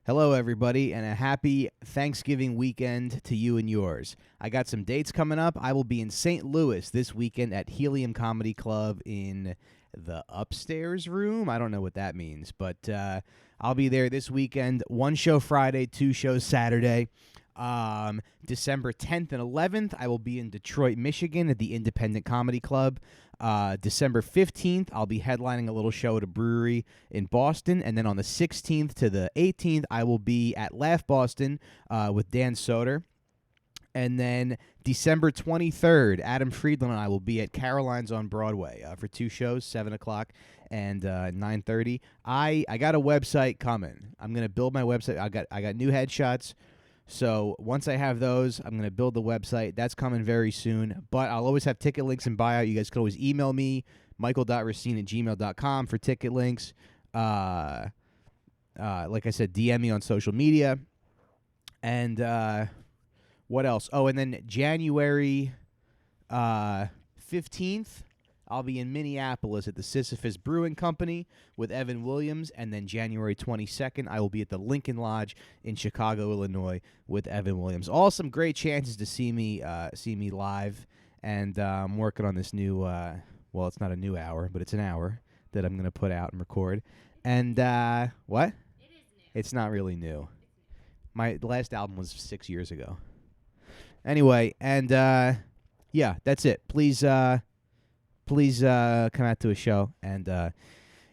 Hello, everybody, and a happy Thanksgiving weekend to you and yours. I got some dates coming up. I will be in St. Louis this weekend at Helium Comedy Club in the upstairs room. I don't know what that means, but I'll be there this weekend. One show Friday, two shows Saturday. December 10th and 11th, I will be in Detroit, Michigan at the Independent Comedy Club. December 15th, I'll be headlining a little show at a brewery in Boston. And then on the 16th to the 18th, I will be at Laugh Boston with Dan Soder. And then December 23rd, Adam Friedland and I will be at Caroline's on Broadway for two shows, 7 o'clock and 9:30. I got a website coming. I'm going to build my website. I got new headshots. So once I have those, I'm going to build the website. That's coming very soon. But I'll always have ticket links in bio. You guys can always email me, michael.racine@gmail.com for ticket links. Like I said, DM me on social media. And what else? Oh, and then January 15th, I'll be in Minneapolis at the Sisyphus Brewing Company with Evan Williams. And then January 22nd, I will be at the Lincoln Lodge in Chicago, Illinois with Evan Williams. All some great chances to see me live. And I'm working on this new, well, it's not a new hour, but it's an hour that I'm going to put out and record. And what? It is new. It's not really new. My last album was 6 years ago. Anyway, and yeah, that's it. Please come out to a show and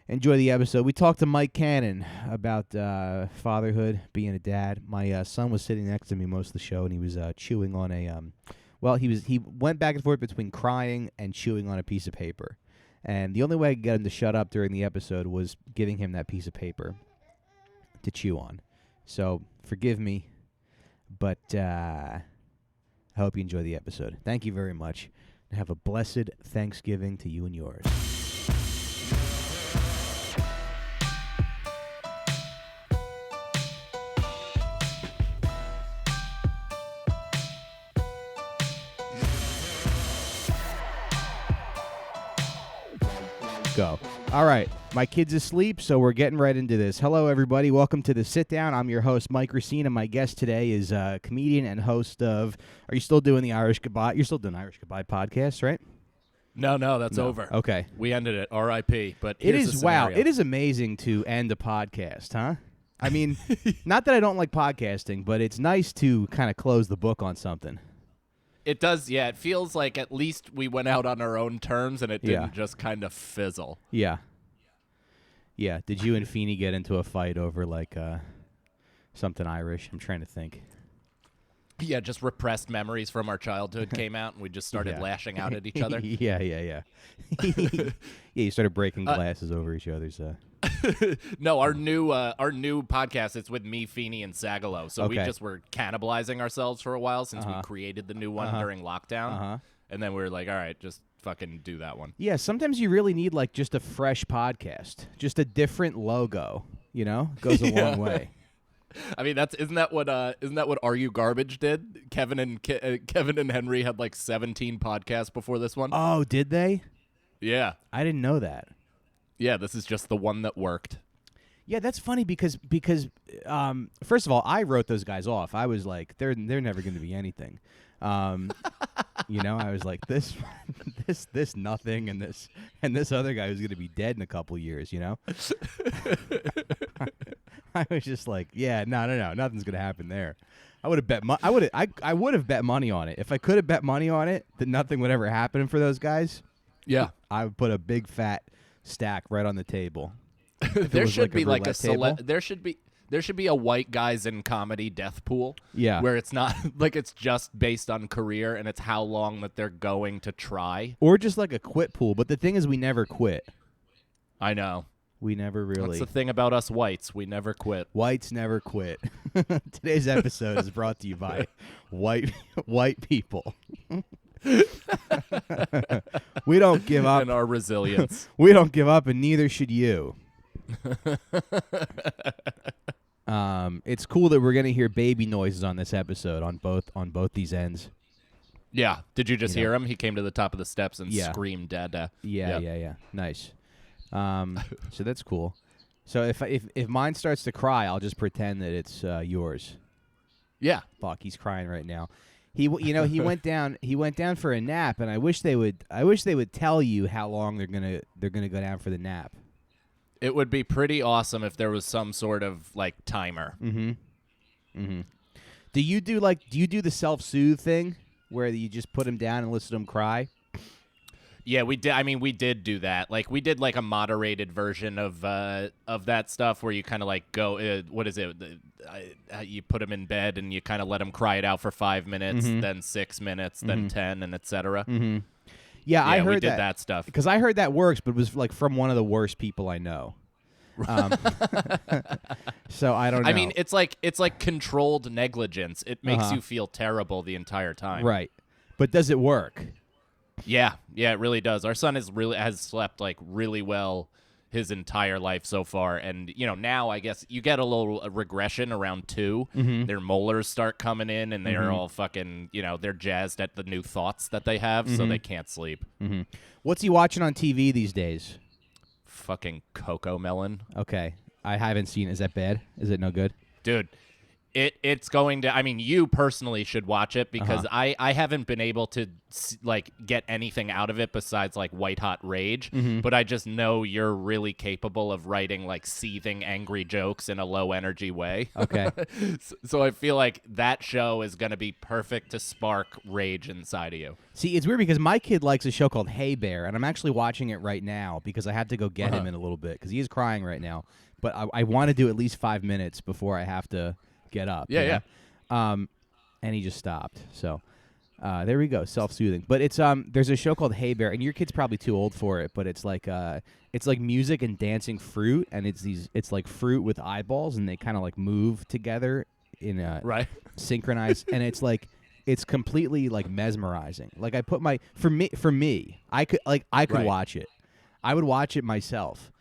enjoy the episode. We talked to Mike Cannon about fatherhood, being a dad. My son was sitting next to me most of the show, and he was chewing on a he went back and forth between crying and chewing on a piece of paper. And the only way I could get him to shut up during the episode was giving him that piece of paper to chew on. So forgive me, but I hope you enjoy the episode. Thank you very much. Have a blessed Thanksgiving to you and yours. Go. All right. My kid's asleep, so we're getting right into this. Hello, everybody. Welcome to The Sit Down. I'm your host, Mike Racine, and my guest today is comedian and host of... Are you still doing the Irish Goodbye? You're still doing Irish Goodbye podcast, right? No, that's over. Okay. We ended it, R.I.P., but it here's is, the wow, scenario. it is amazing to end a podcast, huh? I mean, not that I don't like podcasting, but it's nice to kind of close the book on something. It does, yeah. It feels like at least we went out on our own terms and it didn't just kind of fizzle. Yeah. Yeah. Did you and Feeney get into a fight over, like, something Irish? I'm trying to think. Yeah, just repressed memories from our childhood came out, and we just started lashing out at each other. Yeah. Yeah, you started breaking glasses over each other's... No, our new podcast, it's with me, Feeney, and Sagalo. So we just were cannibalizing ourselves for a while since we created the new one during lockdown. And then we were like, all right, just fucking do that one. Yeah, sometimes you really need, like, just a fresh podcast. Just a different logo, you know? Goes a long way. I mean, isn't that what Are You Garbage did? Kevin and Henry had like 17 podcasts before this one. Oh, did they? Yeah. I didn't know that. Yeah, this is just the one that worked. Yeah, that's funny because first of all, I wrote those guys off. I was like, they're never going to be anything. You know, I was like, this nothing, and this other guy who's going to be dead in a couple years. You know. I was just like, yeah, no, nothing's gonna happen there. I would have bet. I would have bet money on it if I could have bet money on it that nothing would ever happen for those guys. Yeah, I would put a big fat stack right on the table. There should be like a table. There should be a white guys in comedy death pool. Yeah, where it's not like it's just based on career and it's how long that they're going to try, or just like a quit pool. But the thing is, we never quit. I know. We never really. That's the thing about us whites. We never quit. Whites never quit. Today's episode is brought to you by white people. We don't give up. And our resilience. We don't give up, and neither should you. It's cool that we're gonna hear baby noises on this episode on both these ends. Yeah. Did you just hear him? He came to the top of the steps and Yeah. screamed, "Dada." Yeah. Nice. So that's cool. So if mine starts to cry, I'll just pretend that it's yours. Yeah. Fuck, he's crying right now. He went down. He went down for a nap, and I wish they would tell you how long they're gonna go down for the nap. It would be pretty awesome if there was some sort of like timer. Mm-hmm. Mm-hmm. Do you do the self-soothe thing where you just put him down and listen to him cry? Yeah, we did. I mean, we did do that. Like, we did like a moderated version of that stuff where you kind of like go. What is it? You put him in bed and you kind of let him cry it out for 5 minutes, then 6 minutes, then 10, and etc. Mm-hmm. Yeah, I heard we did that stuff because I heard that works, but it was like from one of the worst people I know. So I don't know. I mean, it's like controlled negligence. It makes you feel terrible the entire time. Right. But does it work? Yeah, it really does. Our son has slept like really well his entire life so far, and now I guess you get a little regression around 2. Their molars start coming in, and they're all fucking they're jazzed at the new thoughts that they have, so they can't sleep. What's he watching on TV these days? Fucking Coco Melon. Okay, I haven't seen. Is that bad? Is it no good? Dude, it's going to. I mean, you personally should watch it because I haven't been able to like get anything out of it besides like white hot rage. But I just know you're really capable of writing like seething angry jokes in a low energy way. Okay. So I feel like that show is going to be perfect to spark rage inside of you. See, it's weird because my kid likes a show called Hey Bear, and I'm actually watching it right now because I have to go get him in a little bit because he is crying right now. But I want to do at least 5 minutes before I have to get up. Yeah. And he just stopped. So there we go, self-soothing. But it's there's a show called Hey Bear, and your kid's probably too old for it, but it's like music and dancing fruit, and it's like fruit with eyeballs, and they kind of like move together in a synchronized, and it's completely like mesmerizing. Like I put for me, I could watch it. I would watch it myself.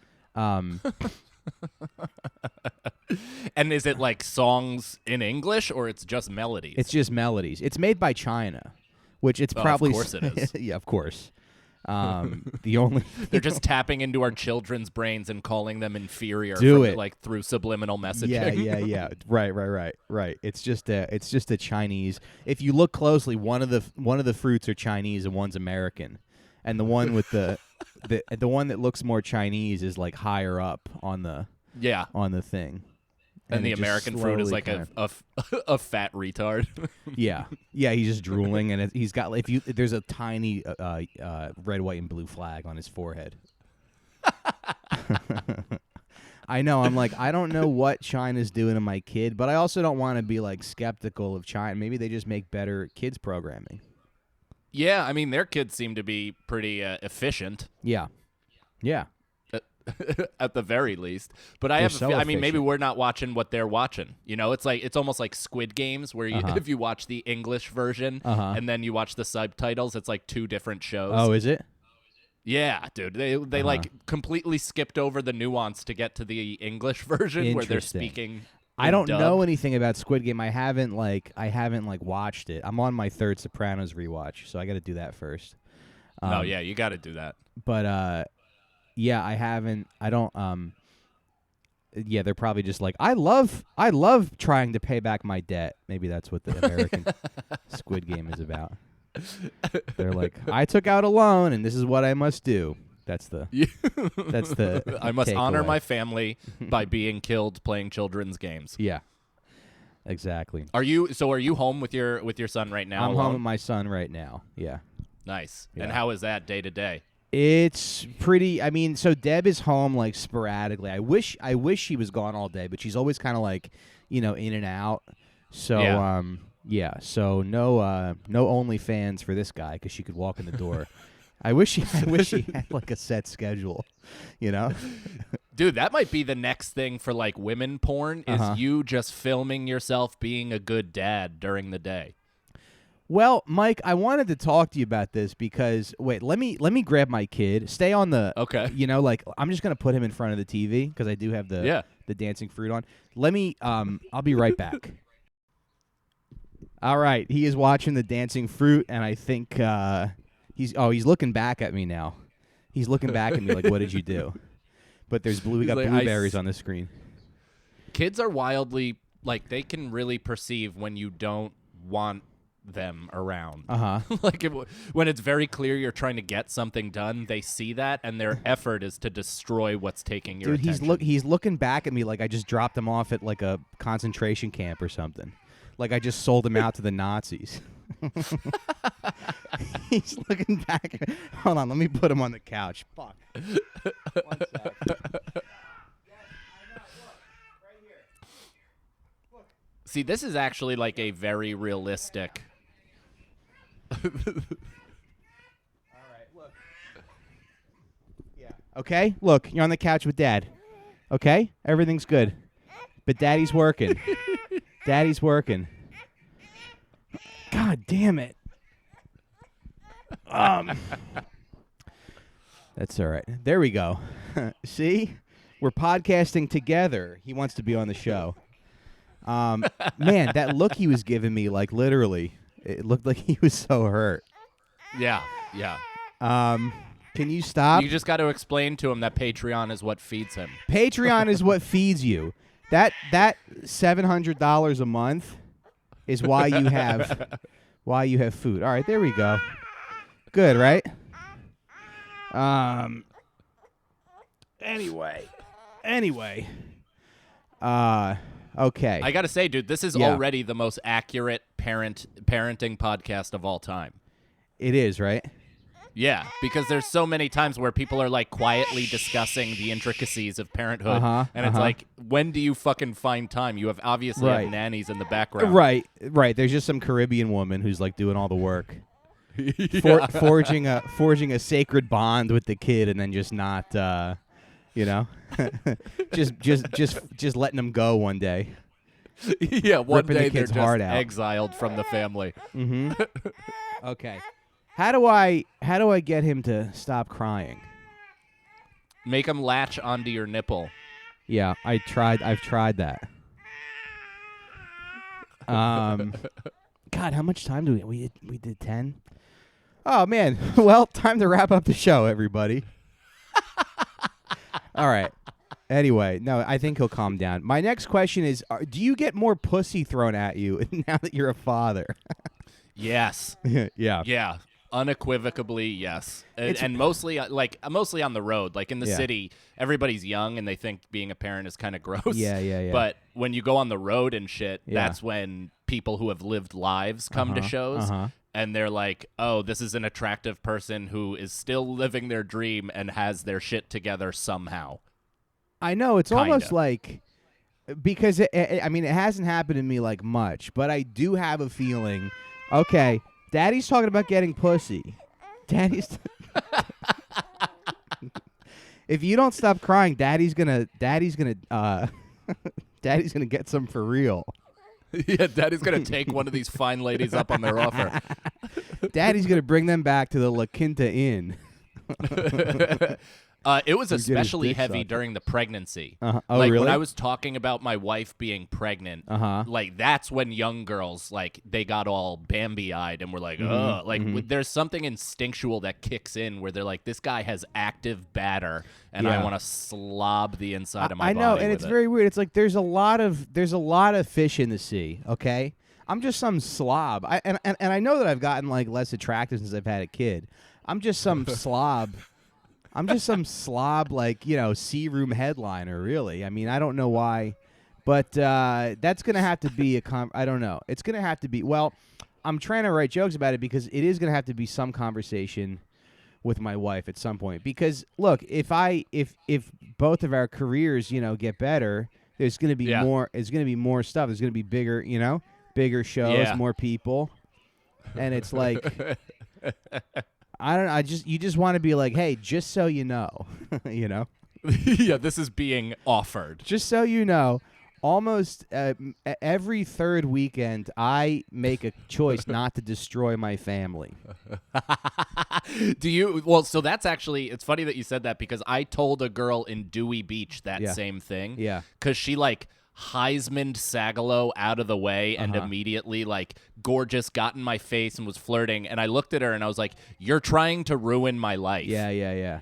And is it like songs in English or it's just melodies? It's just melodies. It's made by China, which it's probably. Of course it is. Yeah, of course. The only they're just tapping into our children's brains and calling them inferior. Like through subliminal messaging. Yeah. Right. It's just a Chinese. If you look closely, one of the fruits are Chinese and one's American, and the one with the one that looks more Chinese is like higher up on the thing. And the American fruit is like a fat retard. Yeah, he's just drooling, and he's got there's a tiny red, white, and blue flag on his forehead. I know. I'm like, I don't know what China's doing to my kid, but I also don't want to be like skeptical of China. Maybe they just make better kids programming. Yeah, I mean, their kids seem to be pretty efficient. Yeah. At the very least. But I mean, maybe we're not watching what they're watching. It's almost like Squid Games where if you watch the English version and then you watch the subtitles, it's like 2 different shows. Oh, is it? Yeah, dude. They like completely skipped over the nuance to get to the English version where they're speaking. I don't know anything about Squid Game. I haven't watched it. I'm on my 3rd Sopranos rewatch, so I got to do that first. You got to do that. But yeah, I haven't. I don't. Yeah, they're probably just like, I love trying to pay back my debt. Maybe that's what the American Squid Game is about. They're like, I took out a loan, and this is what I must do. That's the. I must honor away. my family by being killed playing children's games. Yeah. Exactly. Are you home with your son right now? I'm home with my son right now. Yeah. Nice. Yeah. And how is that day to day? It's pretty. I mean, so Deb is home like sporadically. I wish she was gone all day, but she's always kind of like, in and out. So So no OnlyFans for this guy because she could walk in the door. I wish she had like a set schedule, Dude, that might be the next thing for like women porn is you just filming yourself being a good dad during the day. Well, Mike, I wanted to talk to you about this because let me grab my kid. Stay on the okay. I'm just gonna put him in front of the TV because I do have the dancing fruit on. Let me. I'll be right back. All right, he is watching the dancing fruit, and I think he's looking back at me now. He's looking back at me like, "What did you do?" But there's we got blueberries on the screen. Kids are wildly, like, they can really perceive when you don't want them around. Like, when it's very clear you're trying to get something done, they see that, and their effort is to destroy what's taking your attention. He's looking back at me like I just dropped him off at, like, a concentration camp or something. Like I just sold him out to the Nazis. He's looking back. Hold on, let me put him on the couch. Fuck. 1 sec. See, this is actually like a very realistic. All right, look. Yeah. Okay, look, you're on the couch with Dad. Okay, everything's good, but Daddy's working. Daddy's working. God damn it. That's all right. There we go. See, we're podcasting together. He wants to be on the show. Man, that look he was giving me, like, literally, it looked like he was so hurt. Yeah. Can you stop? You just got to explain to him that Patreon is what feeds him. Patreon is what feeds you. That $700 a month is why you have food. All right, there we go. Good, right? Anyway. Okay. I got to say, dude, this is already the most accurate parenting podcast of all time. It is, right? Yeah, because there's so many times where people are, like, quietly discussing the intricacies of parenthood, and it's like, when do you fucking find time? You have obviously have nannies in the background. Right. There's just some Caribbean woman who's, like, doing all the work. Forging a sacred bond with the kid, and then just not, just letting him go one day. Yeah, one day the kid's they're heart just out. exiled from the family. Mm-hmm. Okay. How do I get him to stop crying? Make him latch onto your nipple. Yeah, I've tried that. God, how much time do we did 10? Oh man. Well, time to wrap up the show, everybody. All right. Anyway, no, I think he'll calm down. My next question is, do you get more pussy thrown at you now that you're a father? Yes. Yeah. Yeah. Unequivocally, yes. And mostly on the road. Like, in the city, everybody's young and they think being a parent is kind of gross. Yeah. But when you go on the road and shit, that's when people who have lived lives come to shows. And they're like, oh, this is an attractive person who is still living their dream and has their shit together somehow. I know. It's almost like, because, it hasn't happened to me, like, much. But I do have a feeling, okay, Daddy's talking about getting pussy. Daddy's... If you don't stop crying, Daddy's gonna get some for real. Yeah, Daddy's going to take one of these fine ladies up on their offer. Daddy's going to bring them back to the La Quinta Inn. It was especially heavy during the pregnancy. Oh, like, really? when I was talking about my wife being pregnant, like, that's when young girls, like, they got all Bambi-eyed and were like, ugh. Like, there's something instinctual that kicks in where they're like, this guy has active batter, and I want to slob the inside of my body. I know, and it's very weird. It's like there's a lot of fish in the sea, okay? I'm just some slob. And I know that I've gotten, like, less attractive since I've had a kid. I'm just some slob. I'm just some slob, like, sea room headliner, really. I mean, I don't know why. But that's going to have to be I don't know. It's going to have to be, well, I'm trying to write jokes about it because it is going to have to be some conversation with my wife at some point. Because, look, if both of our careers, get better, there's going to be more. There's going to be more stuff. There's going to be bigger shows, more people. And it's like... I don't know. You just want to be like, hey, just so you know, Yeah, this is being offered. Just so you know, almost every third weekend, I make a choice not to destroy my family. Do you? Well, so that's actually, it's funny that you said that because I told a girl in Dewey Beach that same thing. Yeah. Because she, like, Heisman'd Sagalo out of the way and immediately, like, gorgeous, got in my face and was flirting. And I looked at her and I was like, you're trying to ruin my life. Yeah.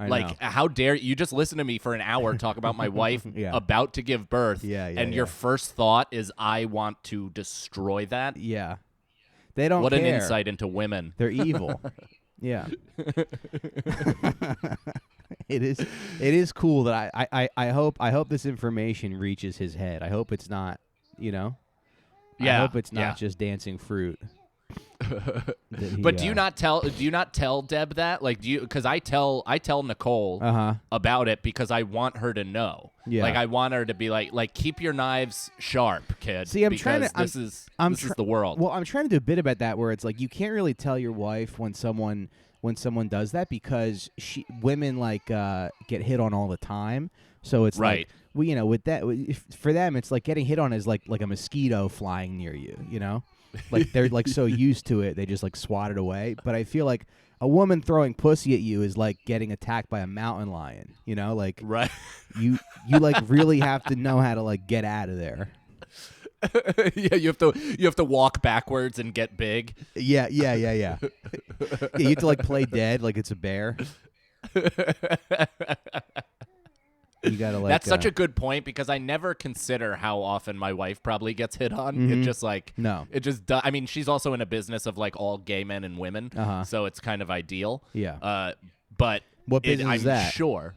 Like, how dare you just listen to me for an hour talk about my wife about to give birth, and your first thought is, I want to destroy that? Yeah. They don't What care. An insight into women. They're evil. Yeah. It is cool that I hope this information reaches his head. I hope it's not, I hope it's not just dancing fruit. But do you not tell Deb that? Like, because I tell Nicole about it because I want her to know. Yeah. Like, I want her to be like keep your knives sharp, kid. See, this is the world. Well, I'm trying to do a bit about that where it's like you can't really tell your wife when someone does that because women like get hit on all the time. So it's right. Like, with that, for them, it's like getting hit on is like a mosquito flying near you, Like they're like so used to it, they just like swat it away. But I feel like a woman throwing pussy at you is like getting attacked by a mountain lion. Like right. you like really have to know how to like get out of there. Yeah, you have to walk backwards and get big. Yeah. Yeah, you have to like play dead like it's a bear. You gotta like. That's such a good point because I never consider how often my wife probably gets hit on. Mm-hmm. It just like no. It just. I mean, she's also in a business of like all gay men and women, so it's kind of ideal. Yeah. But what business is that? I'm sure.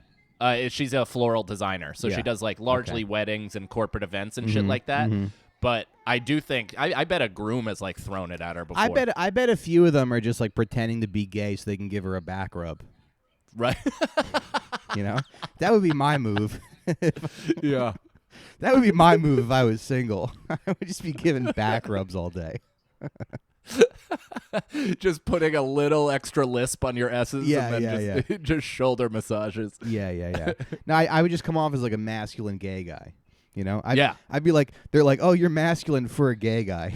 She's a floral designer, so she does like largely weddings and corporate events and shit like that. Mm-hmm. But I do think I bet a groom has like thrown it at her before. I bet a few of them are just like pretending to be gay so they can give her a back rub. Right. That would be my move. Yeah. That would be my move if I was single. I would just be giving back rubs all day. Just putting a little extra lisp on your S's and then just shoulder massages. Yeah. No, I would just come off as like a masculine gay guy. I'd be like, they're like, oh, you're masculine for a gay guy.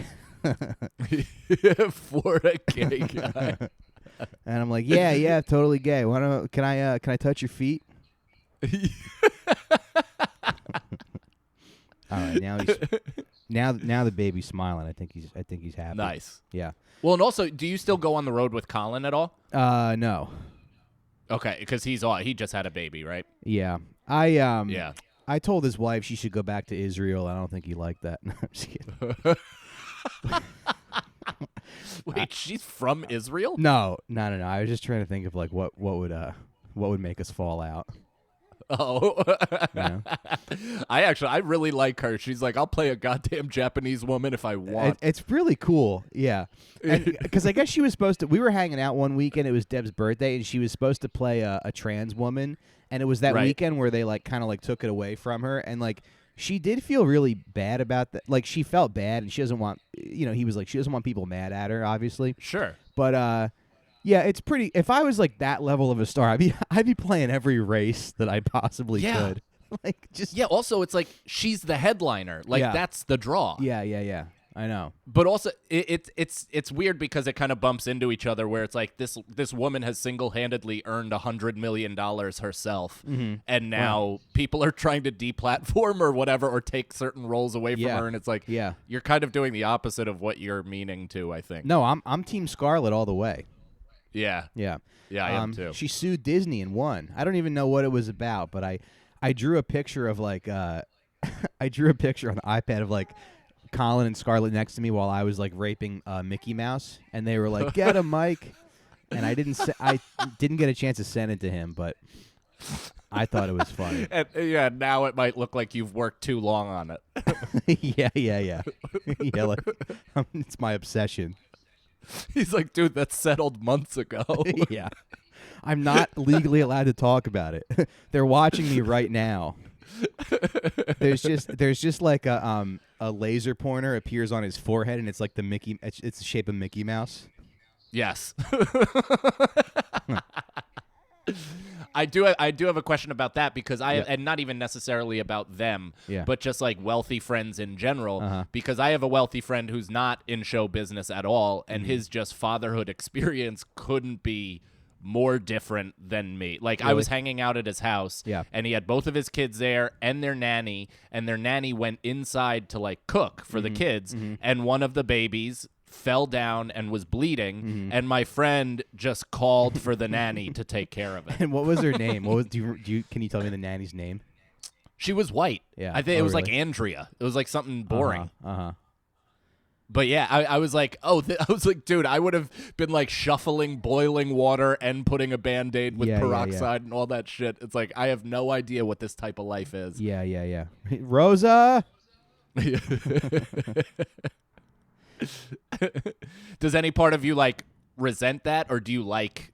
For a gay guy. And I'm like, yeah, totally gay. Can I touch your feet? All right, now the baby's smiling. I think he's happy. Nice. Yeah. Well, and also, do you still go on the road with Colin at all? No. Okay, because he just had a baby, right? Yeah. I told his wife she should go back to Israel. I don't think he liked that. No, I'm just kidding. Wait, she's from Israel? No. I was just trying to think of like what would make us fall out. Oh, I really like her. She's like, I'll play a goddamn Japanese woman if I want. It's really cool, yeah. Because I guess she was supposed to. We were hanging out one weekend. It was Deb's birthday, and she was supposed to play a trans woman. And it was that weekend where they like kind of like took it away from her, and like she did feel really bad about that. Like she felt bad, and she doesn't want. He was like she doesn't want people mad at her, obviously. Sure, but yeah, it's pretty. If I was like that level of a star, I'd be playing every race that I possibly could. Like just Also, it's like she's the headliner. Like that's the draw. Yeah. I know. But also, it's weird because it kind of bumps into each other. Where it's like this woman has single-handedly earned $100 million herself, and now people are trying to deplatform or whatever, or take certain roles away from her. And it's like, you're kind of doing the opposite of what you're meaning to. I think. No, I'm Team Scarlet all the way. Yeah, I am too. She sued Disney and won. I don't even know what it was about, but I drew a picture of like I drew a picture on the iPad of like Colin and Scarlett next to me while I was like raping Mickey Mouse, and they were like, "Get him, Mike," and I didn't get a chance to send it to him, but I thought it was funny. And, now it might look like you've worked too long on it. Yeah. Yeah, like it's my obsession. He's like, dude, that's settled months ago. Yeah. I'm not legally allowed to talk about it. They're watching me right now. There's just like a laser pointer appears on his forehead, and it's like it's the shape of Mickey Mouse. Yes. I do have a question about that because and not even necessarily about them, but just like wealthy friends in general, because I have a wealthy friend who's not in show business at all, and his just fatherhood experience couldn't be more different than me. Like I was hanging out at his house, and he had both of his kids there and their nanny, went inside to like cook for the kids, and one of the babies fell down and was bleeding, and my friend just called for the nanny to take care of it. And what was her name? What was can you tell me the nanny's name? She was white. Yeah. I think it was really? like Andrea. It was like something boring. Uh-huh. But yeah, I was like, I was like, dude, I would have been like shuffling boiling water and putting a Band-Aid with peroxide and all that shit. It's like, I have no idea what this type of life is. Yeah. Rosa. Does any part of you like resent that, or do you like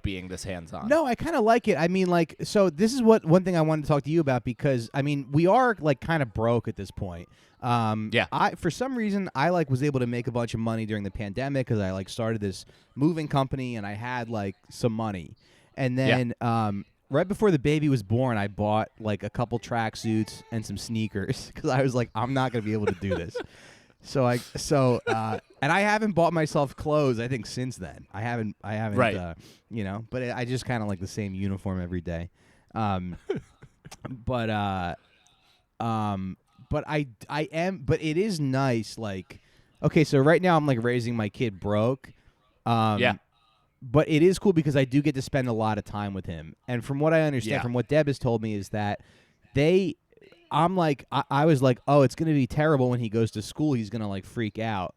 being this hands-on? No, I kind of like it. I mean, like, so this is one thing I wanted to talk to you about, because I mean, we are like kind of broke at this point. I for some reason I like was able to make a bunch of money during the pandemic because I like started this moving company and I had like some money, and then right before the baby was born, I bought like a couple tracksuits and some sneakers because I was like, I'm not gonna be able to do this. And I haven't bought myself clothes, I think, since then. I haven't, Right. But I just kind of like the same uniform every day. But it is nice. Like, okay, so right now I'm like raising my kid broke. But it is cool because I do get to spend a lot of time with him. And from what I understand, from what Deb has told me, is that I was like, oh, it's going to be terrible when he goes to school. He's going to like freak out.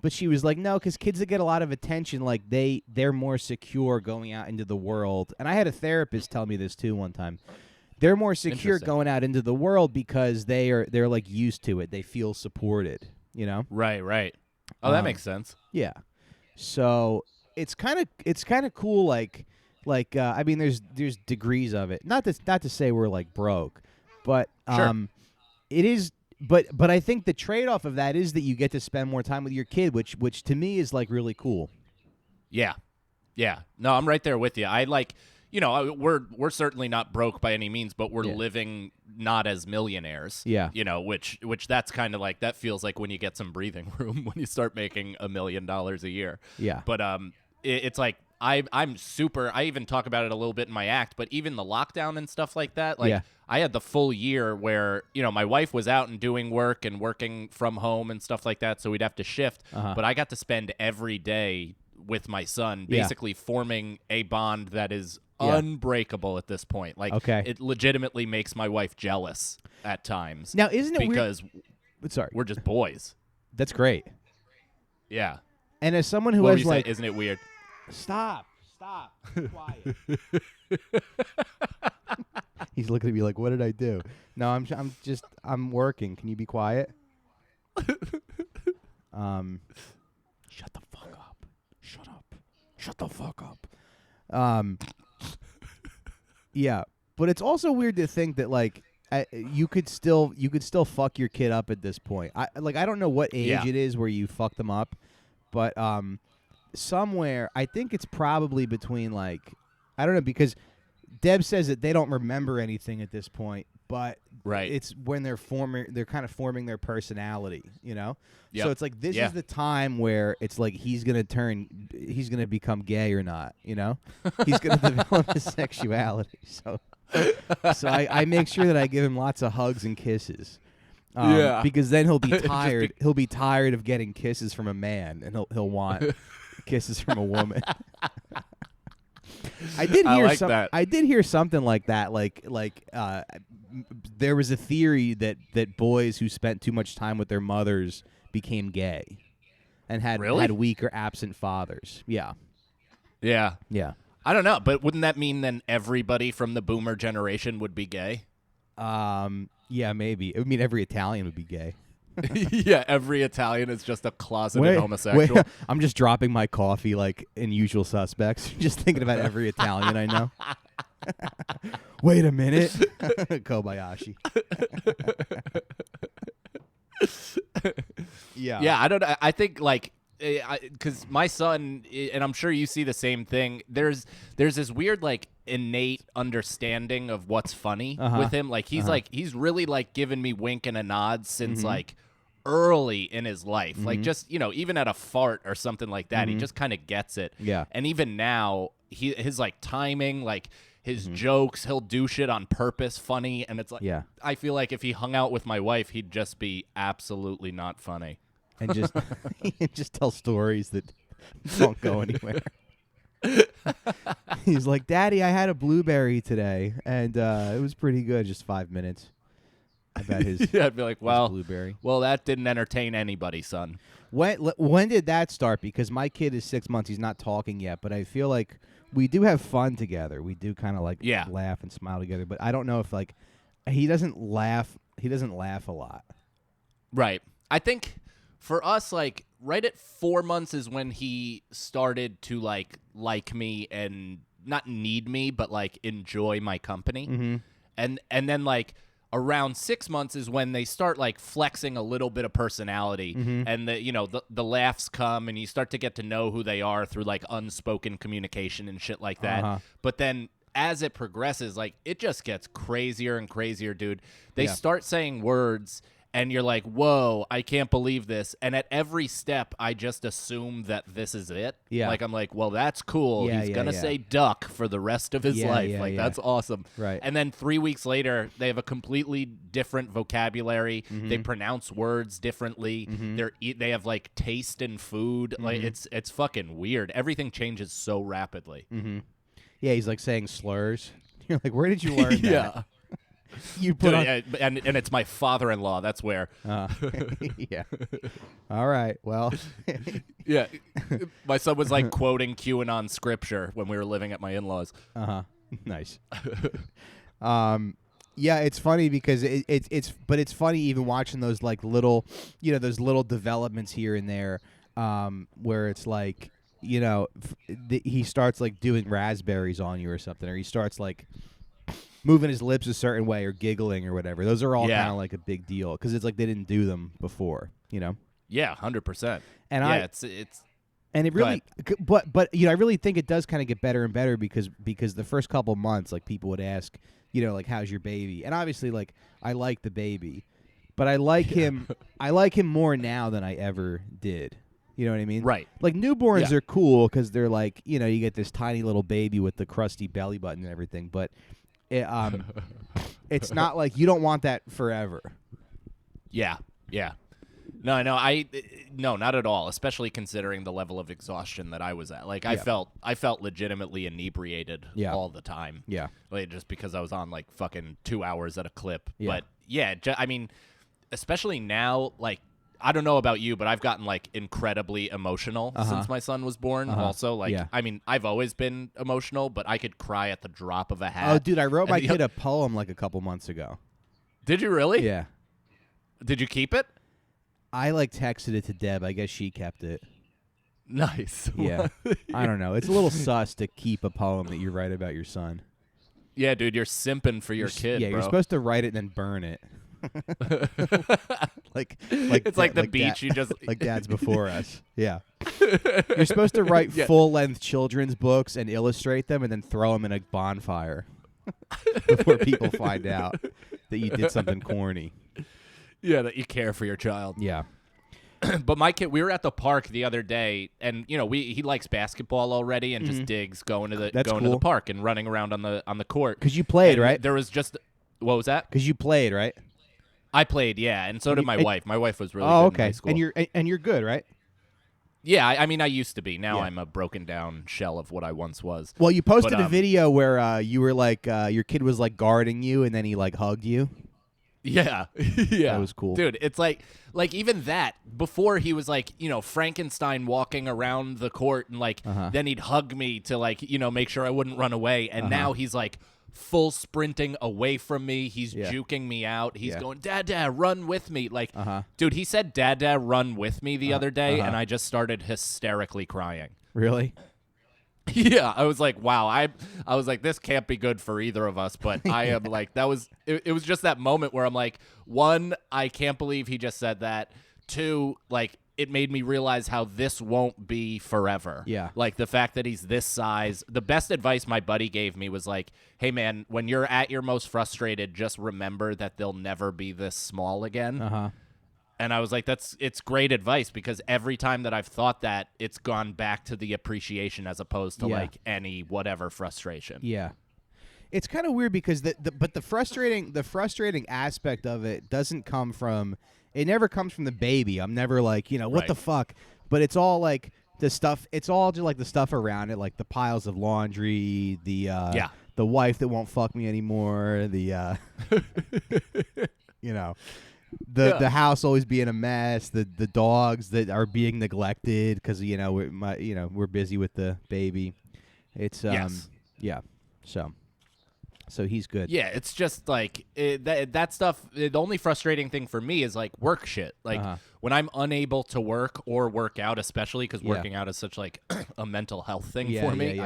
But she was like, no, because kids that get a lot of attention, like they're more secure going out into the world. And I had a therapist tell me this too one time. They're more secure going out into the world because they're like used to it. They feel supported, you know? Right. Oh, that makes sense. Yeah. So it's kind of cool. Like I mean, there's degrees of it. Not to say we're like broke. But it is. But I think the trade-off of that is that you get to spend more time with your kid, which to me is like really cool. Yeah. No, I'm right there with you. I like, we're certainly not broke by any means, but we're living not as millionaires. Yeah. Which that's kind of like, that feels like when you get some breathing room when you start making $1 million a year. Yeah. But it's like, I'm super. I even talk about it a little bit in my act, but even the lockdown and stuff like that, like I had the full year where my wife was out and doing work and working from home and stuff like that, so we'd have to shift. But I got to spend every day with my son, basically forming a bond that is unbreakable at this point. Like, it legitimately makes my wife jealous at times. Now, isn't it because weird? Sorry, we're just boys. That's great. Yeah. And as someone who has like, isn't it weird? Stop. Be quiet. He's looking at me like, what did I do? No, I'm working. Can you be quiet? Shut the fuck up. Shut the fuck up. Yeah, but it's also weird to think that like you could still fuck your kid up at this point. I don't know what age it is where you fuck them up, but somewhere I think it's probably between like, I don't know, because Deb says that they don't remember anything at this point, but it's when they're kind of forming their personality, So it's like this is the time where it's like he's gonna become gay or not, He's gonna develop his sexuality. So I make sure that I give him lots of hugs and kisses. Because then he'll be tired. He'll be tired of getting kisses from a man, and he'll want kisses from a woman. I did hear something like that. There was a theory that boys who spent too much time with their mothers became gay, and had weak or absent fathers. Yeah. I don't know, but wouldn't that mean then everybody from the boomer generation would be gay? Yeah, maybe. It would mean every Italian would be gay. Yeah, every Italian is just a closeted homosexual. I'm just dropping my coffee like in Usual Suspects, just thinking about every Italian I know. Wait a minute. Kobayashi. Yeah, I don't know. I think like, because my son, and I'm sure you see the same thing, there's this weird like innate understanding of what's funny with him. Like he's really like given me wink and a nod since like early in his life. Like just, even at a fart or something like that, he just kind of gets it. Yeah. And even now his like timing, like his jokes, he'll do shit on purpose funny, and it's like I feel like if he hung out with my wife, he'd just be absolutely not funny. and just just tell stories that don't go anywhere. He's like, Daddy, I had a blueberry today, and it was pretty good. Just 5 minutes about his. Yeah, I'd be like, well, blueberry. Well, that didn't entertain anybody, son. When did that start? Because my kid is 6 months. He's not talking yet, but I feel like we do have fun together. We do kind of like laugh and smile together. But I don't know if like he doesn't laugh. He doesn't laugh a lot. Right. I think for us, like right at 4 months is when he started to like me and not need me, but like enjoy my company. Mm-hmm. And then like around 6 months is when they start like flexing a little bit of personality, and the laughs come, and you start to get to know who they are through like unspoken communication and shit like that. But then as it progresses, like it just gets crazier and crazier, dude. They start saying words, and you're like, whoa, I can't believe this. And at every step, I just assume that this is it. Yeah. Like, I'm like, well, that's cool. He's going to say duck for the rest of his life. That's awesome. Right. And then 3 weeks later, they have a completely different vocabulary. They pronounce words differently. They have, like, taste in food. Like, it's fucking weird. Everything changes so rapidly. Yeah, he's, like, saying slurs. You're like, where did you learn that? Yeah. You put on... and it's my father-in-law. That's where. Yeah. All right. Well. Yeah. My son was like quoting QAnon scripture when we were living at my in-laws. Nice. Yeah, it's funny because it's funny even watching those like little, those little developments here and there, where it's like, he starts like doing raspberries on you or something, or he starts like moving his lips a certain way or giggling or whatever. Those are all kind of like a big deal because it's like they didn't do them before, Yeah, 100%. And it's and it really, but I really think it does kind of get better and better because the first couple months, like people would ask, like how's your baby, and obviously like I like the baby, but I like him, I like him more now than I ever did. You know what I mean? Right. Like newborns are cool because they're like, you get this tiny little baby with the crusty belly button and everything, but. It's not like you don't want that forever. Yeah. No, not at all. Especially considering the level of exhaustion that I was at. Like I felt legitimately inebriated all the time. Yeah, like, just because I was on like fucking 2 hours at a clip. Yeah. But yeah, I mean, especially now, like. I don't know about you, but I've gotten like incredibly emotional since my son was born. Also, like, I mean, I've always been emotional, but I could cry at the drop of a hat. Oh, dude, I wrote my kid a poem like a couple months ago. Did you really? Yeah. Did you keep it? I like texted it to Deb. I guess she kept it. Nice. Yeah. I don't know. It's a little sus to keep a poem that you write about your son. Yeah, dude, you're simping for your kid. Yeah, bro. You're supposed to write it and then burn it. like it's like the like beach you just like dads before us. Yeah. You're supposed to write full-length children's books and illustrate them and then throw them in a bonfire before people find out that you did something corny. Yeah, that you care for your child. Yeah. But my kid, we were at the park the other day, and he likes basketball already and just digs going to the park and running around on the court. Because you played, and right? There was just what was that? Because you played, right? I played, yeah, and so did my wife. My wife was really good in high school. And you're good, right? Yeah, I mean, I used to be. Now I'm a broken down shell of what I once was. Well, you posted a video where you were like, your kid was like guarding you, and then he like hugged you. Yeah, yeah, that was cool, dude. It's like even that before he was like Frankenstein walking around the court, and like then he'd hug me to like make sure I wouldn't run away, and now he's like full sprinting away from me. He's juking me out. He's going, Dad, run with me. Like, dude, he said, Dad, run with me the other day, and I just started hysterically crying. Really? Yeah, I was like, wow. I was like, this can't be good for either of us. But I am like, it was just that moment where I'm like, one, I can't believe he just said that. Two, like, it made me realize how this won't be forever. Yeah. Like the fact that he's this size. The best advice my buddy gave me was like, hey, man, when you're at your most frustrated, just remember that they'll never be this small again. And I was like, it's great advice because every time that I've thought that, it's gone back to the appreciation as opposed to like any whatever frustration. Yeah. It's kind of weird because the frustrating aspect of it doesn't come from it never comes from the baby. I'm never like, what Right. the fuck? But it's all like the stuff. It's all just like the stuff around it, like the piles of laundry, the wife that won't fuck me anymore, the the house always being a mess, the dogs that are being neglected because we're busy with the baby. It's Yes. yeah, so he's good. Yeah, it's just like that stuff. The only frustrating thing for me is like work shit. Like when I'm unable to work or work out, especially because working out is such like a mental health thing for me.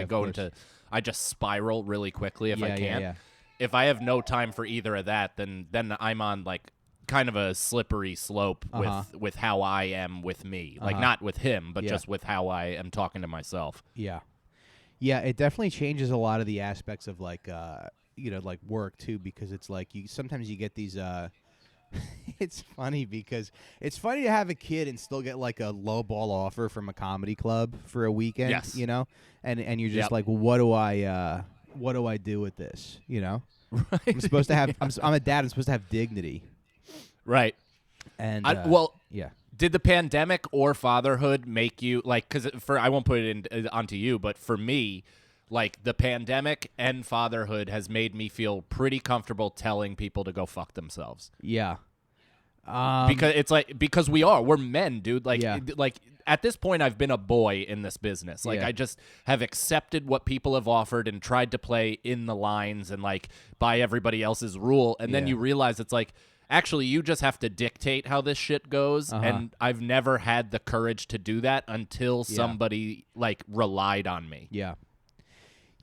I just spiral really quickly if I can't. Yeah. If I have no time for either of that, then I'm on like kind of a slippery slope with how I am with me. Like not with him, but just with how I am talking to myself. Yeah. Yeah, it definitely changes a lot of the aspects of like like work too, because it's like sometimes you get these it's funny because it's funny to have a kid and still get like a low ball offer from a comedy club for a weekend, Yes. and you're just like, well, what do I do with this, Right. I'm supposed to have I'm a dad, I'm supposed to have dignity. Right. And yeah. Did the pandemic or fatherhood make you like? Because I won't put it onto you, but for me, like the pandemic and fatherhood has made me feel pretty comfortable telling people to go fuck themselves. Yeah. Because it's like we're men, dude. Like Yeah. like at this point, I've been a boy in this business. Like I just have accepted what people have offered and tried to play in the lines and like by everybody else's rule, and then you realize it's like. Actually, you just have to dictate how this shit goes, and I've never had the courage to do that until somebody like relied on me. Yeah.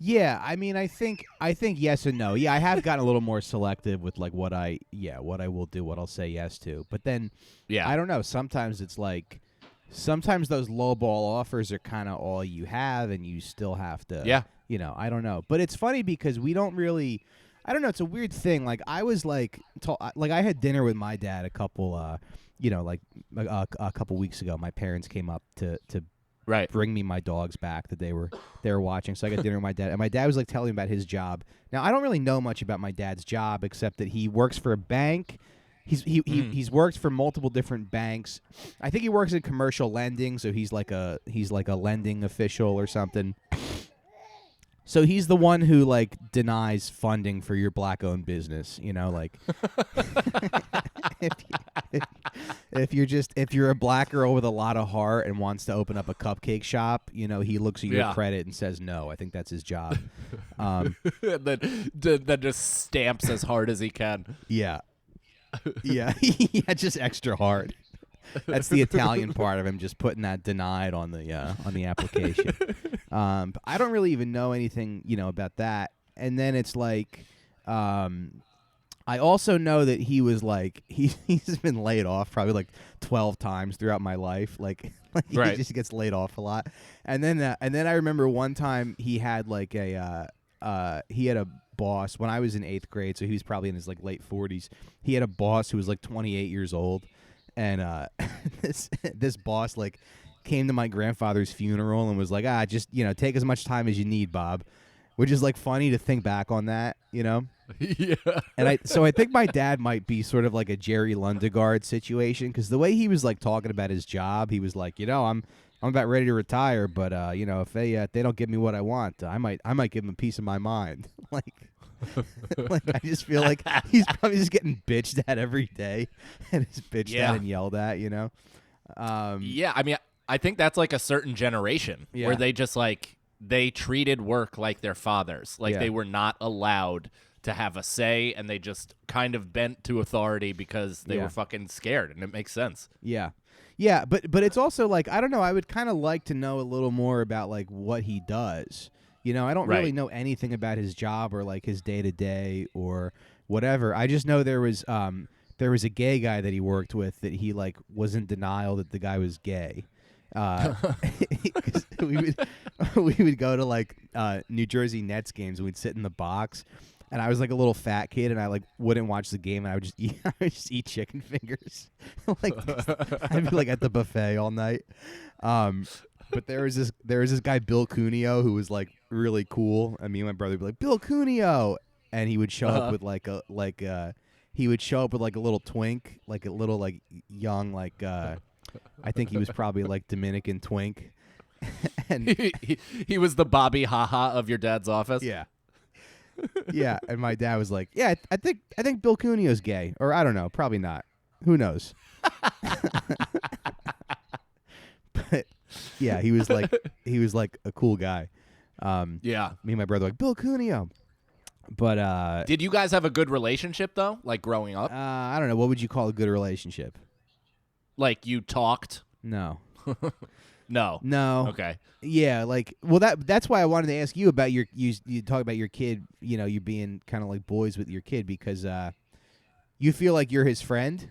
Yeah, I mean, I think yes and no. Yeah, I have gotten a little more selective with like what I will do, what I'll say yes to. But then, I don't know. Sometimes it's like, sometimes those low ball offers are kind of all you have, and you still have to. Yeah. I don't know. But it's funny because we don't really. I don't know. It's a weird thing. Like I was like I had dinner with my dad a couple, a couple weeks ago. My parents came up to bring me my dogs back that they were watching. So I got dinner with my dad, and my dad was like telling me about his job. Now I don't really know much about my dad's job except that he works for a bank. He's worked for multiple different banks. I think he works in commercial lending, so he's like a lending official or something. So he's the one who like denies funding for your black-owned business, like if you're a black girl with a lot of heart and wants to open up a cupcake shop, he looks at your credit and says no. I think that's his job. Then just stamps as hard as he can. Yeah, yeah, just extra hard. That's the Italian part of him, just putting that denied on the application. But I don't really even know anything, about that. And then it's like, I also know that he was like he's been laid off probably like 12 times throughout my life. Like he just gets laid off a lot. And then I remember one time he had like he had a boss when I was in 8th grade, so he was probably in his like late 40s. He had a boss who was like 28 years old. And this boss like came to my grandfather's funeral and was like, just take as much time as you need, Bob, which is like funny to think back on that, Yeah. And I think my dad might be sort of like a Jerry Lundegaard situation, because the way he was like talking about his job, he was like, I'm about ready to retire, but if they don't give me what I want, I might give them a piece of my mind, like. Like I just feel like he's probably just getting bitched at every day, and is bitched at and yelled at, Yeah, I mean, I think that's like a certain generation where they just like they treated work like their fathers, like they were not allowed to have a say, and they just kind of bent to authority because they were fucking scared, and it makes sense. Yeah, but it's also like I don't know. I would kind of like to know a little more about like what he does. I don't really know anything about his job or like his day-to-day or whatever. I just know there was a gay guy that he worked with that he like was in denial that the guy was gay. 'Cause we would go to like New Jersey Nets games, and we'd sit in the box, and I was like a little fat kid, and I like wouldn't watch the game, and I would just eat chicken fingers. Like I'd be like at the buffet all night. But there was this guy Bill Cuneo who was like really cool. And me and my brother would be like, Bill Cuneo, and he would show up with he would show up with like a little twink, like a little like young like I think he was probably like Dominican twink. And he was the Bobby Haha of your dad's office. yeah. Yeah, and my dad was like, "Yeah, I think Bill Cunio's gay, or I don't know, probably not. Who knows?" But yeah, he was like a cool guy. Yeah, me and my brother were like Bill Cunio. But did you guys have a good relationship though? Like growing up? I don't know. What would you call a good relationship? Like you talked? No. No. Okay. Yeah, like that's why I wanted to ask you about you talk about your kid, you being kind of like boys with your kid because you feel like you're his friend?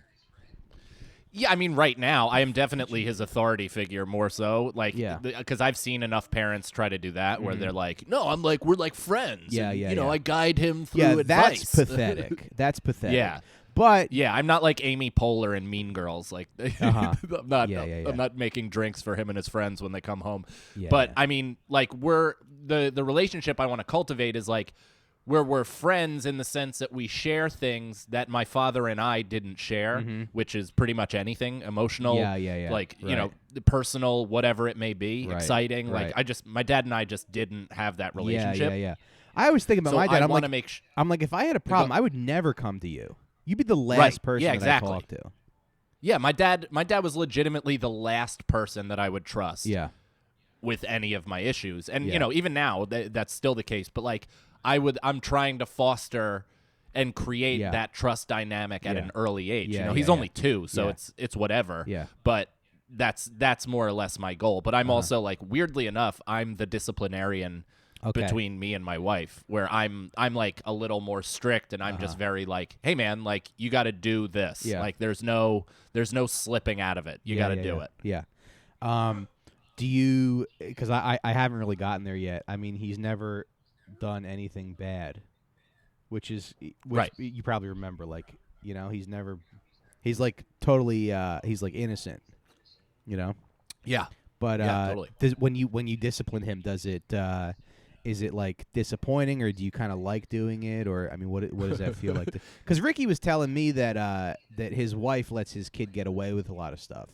Yeah, I mean right now I am definitely his authority figure more so like cuz I've seen enough parents try to do that where they're like, "No, we're like friends." Yeah, and, I guide him through advice. That's pathetic. That's pathetic. Yeah. But yeah, I'm not like Amy Poehler in Mean Girls. Like, I'm not making drinks for him and his friends when they come home. Yeah, but I mean, like, the relationship I want to cultivate is like where we're friends in the sense that we share things that my father and I didn't share, which is pretty much anything emotional, like personal, whatever it may be, exciting. Right. Like my dad and I just didn't have that relationship. Yeah. I always think about my dad. I'm like, if I had a problem, I would never come to you. You'd be the last person that I talk to. Yeah, my dad was legitimately the last person that I would trust. Yeah. With any of my issues. And even now that's still the case, but like I'm trying to foster and create that trust dynamic at an early age. He's only 2, so it's whatever. Yeah. But that's more or less my goal. But I'm also like weirdly enough, I'm the disciplinarian between me and my wife, where I'm like a little more strict, and I'm just very like, hey man, like you got to do this. Like there's no slipping out of it. You got to do it. Yeah. Do you? Because I haven't really gotten there yet. I mean, he's never done anything bad, which right. You probably remember, like he's like totally he's like innocent, Yeah. But totally. when you discipline him, does it? Is it like disappointing, or do you kind of like doing it, or I mean, what does that feel like? Because Ricky was telling me that his wife lets his kid get away with a lot of stuff.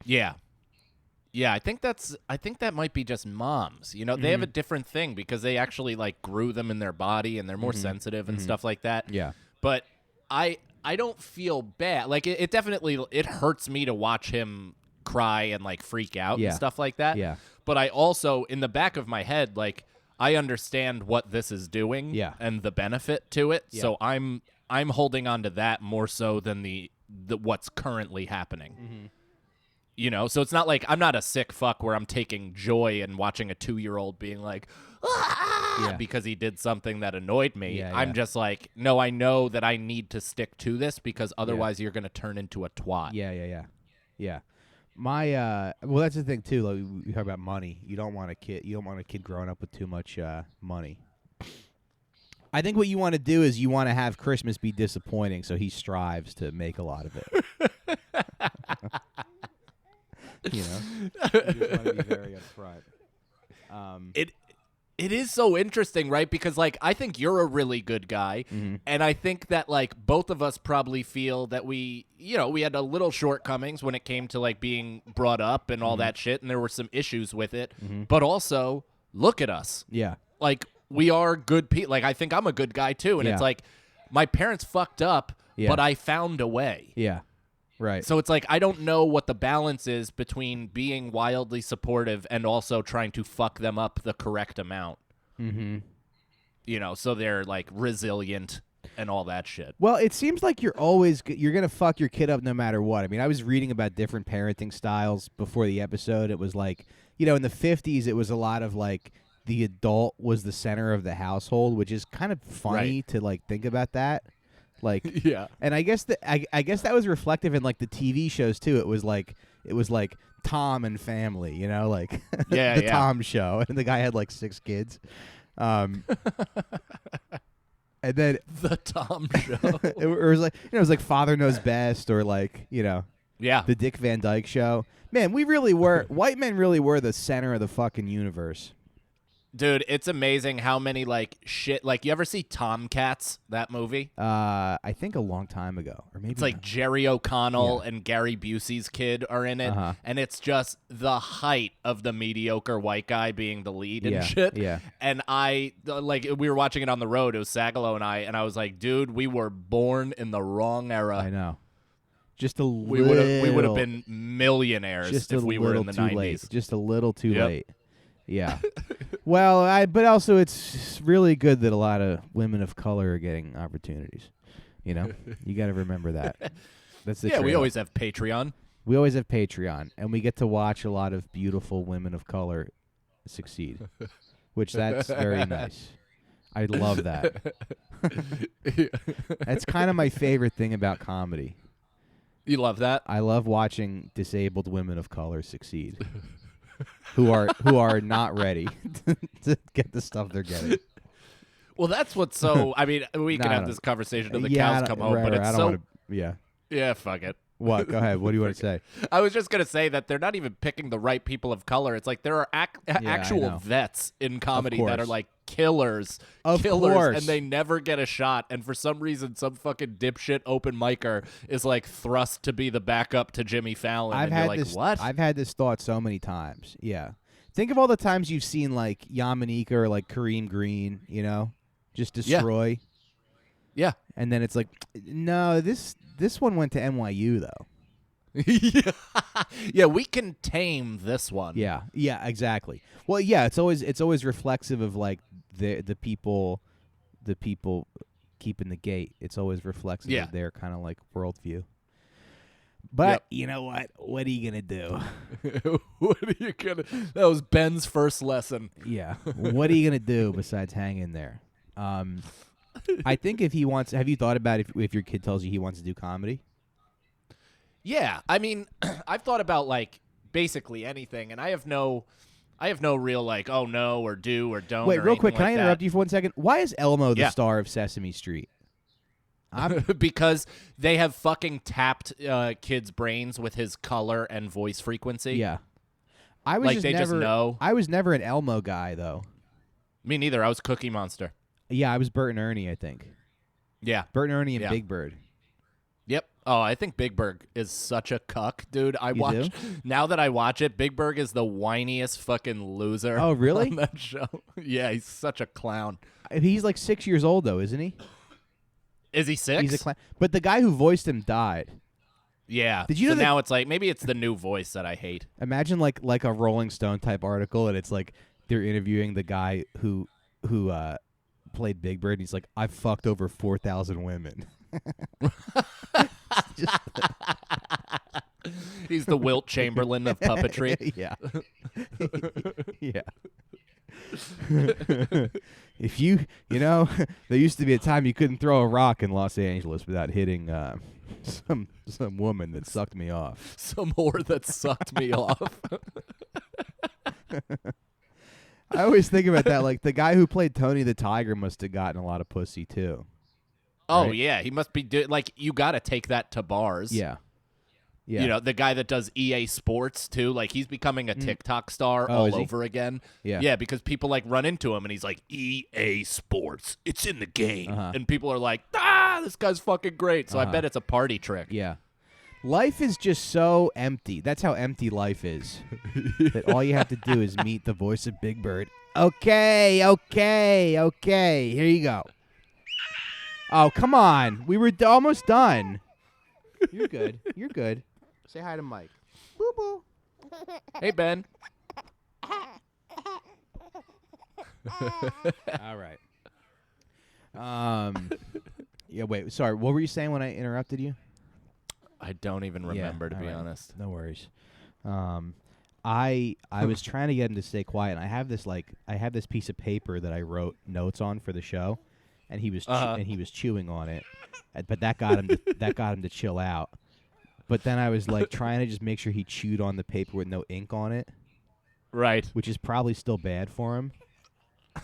Yeah, I think that might be just moms. They have a different thing because they actually like grew them in their body and they're more sensitive and stuff like that. Yeah, but I don't feel bad. Like it definitely hurts me to watch him cry and like freak out and stuff like that. Yeah, but I also in the back of my head like. I understand what this is doing and the benefit to it. Yeah. So I'm holding on to that more so than the what's currently happening. So it's not like I'm not a sick fuck where I'm taking joy in watching a 2-year-old being like, because he did something that annoyed me. I'm just like, no, I know that I need to stick to this because otherwise you're going to turn into a twat. Yeah. My well, that's the thing too. Like we talk about money. You don't want a kid growing up with too much money. I think what you want to do is you want to have Christmas be disappointing, so he strives to make a lot of it. You just want to be very upfront. It is so interesting, right? Because, like, I think you're a really good guy, and I think that, like, both of us probably feel that we had a little shortcomings when it came to, like, being brought up and all that shit, and there were some issues with it. But also, look at us. Yeah. Like, we are good people. Like, I think I'm a good guy, too, and it's like, my parents fucked up, but I found a way. Yeah. Right. So it's like I don't know what the balance is between being wildly supportive and also trying to fuck them up the correct amount. So they're like resilient and all that shit. Well, it seems like you're going to fuck your kid up no matter what. I mean, I was reading about different parenting styles before the episode. It was like, in the 50s, it was a lot of like the adult was the center of the household, which is kind of funny to like think about that. Like and I guess that was reflective in like the TV shows too. It was like Tom and Family, like the Tom show, and the guy had like 6 kids, and then the Tom show. it was like it was like Father Knows Best, or like the Dick Van Dyke Show. Man, we really were white men really were the center of the fucking universe. Dude, it's amazing how many like shit. Like, you ever see Tomcats? That movie? I think a long time ago, or maybe It's like not. Jerry O'Connell and Gary Busey's kid are in it, and it's just the height of the mediocre white guy being the lead and shit. Yeah. And we were watching it on the road. It was Sagalo and I was like, dude, we were born in the wrong era. I know. Just a we would have been millionaires if we were in the 90s. Late. Just a little too late. Yeah. Well, but also it's really good that a lot of women of color are getting opportunities. You know, you got to remember that. That's the we always have Patreon. We always have Patreon, and we get to watch a lot of beautiful women of color succeed, which that's very nice. I love that. That's kind of my favorite thing about comedy. You love that? I love watching disabled women of color succeed. who are not ready to get the stuff they're getting. Well, that's what's so. I mean, we can have this conversation till the cows come home, but it's so. Yeah, fuck it. What? Go ahead. What do you want to say? I was just gonna say that they're not even picking the right people of color. It's like there are actual vets in comedy that are like killers, of course, and they never get a shot. And for some reason, some fucking dipshit open micer is like thrust to be the backup to Jimmy Fallon. What? I've had this thought so many times. Yeah, think of all the times you've seen like Yamanika or like Kareem Green, you know, just destroy. Yeah. And then it's like, no, this one went to NYU though. Yeah, we can tame this one. Yeah, exactly. Well, yeah, it's always reflexive of like the people keeping the gate. It's always reflexive of their kind of like worldview. But you know what? What are you gonna do? That was Ben's first lesson. Yeah. What are you gonna do besides hang in there? I think if he wants, have you thought about if your kid tells you he wants to do comedy? Yeah, I mean, I've thought about like basically anything, and I have no real like oh no or do or don't. Wait, or real quick, can I interrupt that. you for 1 second? Why is Elmo the star of Sesame Street? Because they have fucking tapped kids' brains with his color and voice frequency. Yeah, I was like just they never, just know. I was never an Elmo guy though. Me neither. I was Cookie Monster. Yeah, I was Bert and Ernie, I think. Yeah. Bert and Ernie and Big Bird. Yep. Oh, I think Big Bird is such a cuck, dude. Do? Now that I watch it, Big Bird is the whiniest fucking loser. Oh, really? On that show. Yeah, he's such a clown. He's like 6 years old though, isn't he? Is he 6? He's a clown. But the guy who voiced him died. Yeah. Did you know that now it's like maybe it's the new voice that I hate. Imagine like a Rolling Stone type article, and it's like they're interviewing the guy who played Big Bird, and he's like, I've fucked over 4,000 women. He's the Wilt Chamberlain of puppetry. Yeah. Yeah. If you know, there used to be a time you couldn't throw a rock in Los Angeles without hitting some woman that sucked me off. Some whore that sucked me off. I always think about that. Like the guy who played Tony the Tiger must have gotten a lot of pussy too. Oh right? yeah, he must be like you got to take that to bars. Yeah. Yeah. You know, the guy that does EA Sports too, like he's becoming a TikTok star all over again. Yeah. Yeah, because people like run into him and he's like EA Sports, it's in the game, and people are like, this guy's fucking great. So I bet it's a party trick. Yeah. Life is just so empty. That's how empty life is. That all you have to do is meet the voice of Big Bird. Okay. Here you go. Oh, come on. We were almost done. You're good. You're good. Say hi to Mike. Boo boo. Hey, Ben. All right. Yeah, wait. Sorry. What were you saying when I interrupted you? I don't even remember, to be honest. No worries. I was trying to get him to stay quiet. And I have this piece of paper that I wrote notes on for the show, and he was chewing on it, but that got him to chill out. But then I was like trying to just make sure he chewed on the paper with no ink on it, right? Which is probably still bad for him.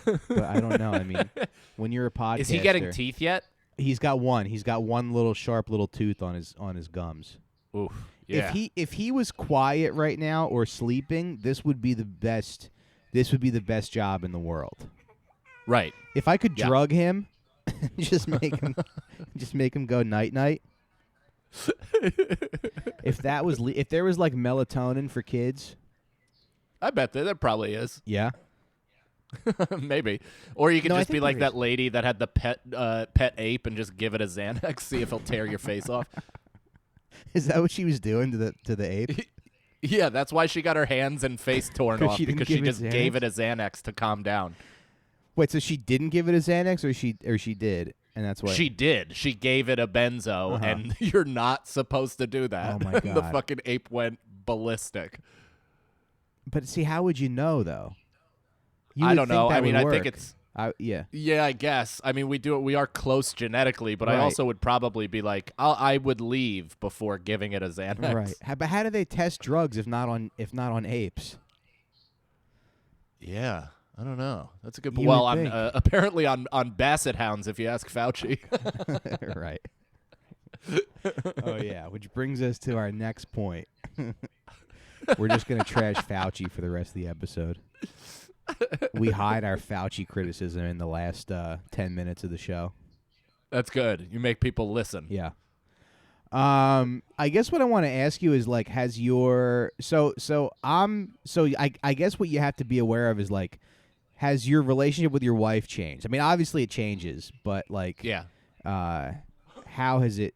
But I don't know. I mean, when you're a podcaster, is he getting teeth yet? He's got one. He's got one little sharp little tooth on his gums. Oof. Yeah. If he was quiet right now or sleeping, this would be the best this would be the best job in the world. Right. If I could drug him, just make him go night night. If there was like melatonin for kids, I bet there probably is. Yeah. Maybe. Or you could No, just be like there that lady that had the pet ape and just give it a Xanax, see if he'll tear your face off. Is that what she was doing to the ape? Yeah, that's why she got her hands and face torn off, because she just gave it a Xanax to calm down. Wait, so she didn't give it a Xanax, or she did, and that's why she did. She gave it a benzo, and you're not supposed to do that. Oh my God. The fucking ape went ballistic. But see, how would you know though? I don't know. I mean, I think it's yeah. Yeah, I guess. I mean, we are close genetically, but I also would probably be like, I would leave before giving it a Xanax. Right. But how do they test drugs if not on apes? Yeah, I don't know. That's a good point. Well, apparently on basset hounds, if you ask Fauci. Right. Oh yeah, which brings us to our next point. We're just gonna trash Fauci for the rest of the episode. We hide our Fauci criticism in the last 10 minutes of the show. That's good. You make people listen. Yeah. I guess what I want to ask you is like, has your I guess what you have to be aware of is like, has your relationship with your wife changed? I mean, obviously it changes, but like, yeah. How has it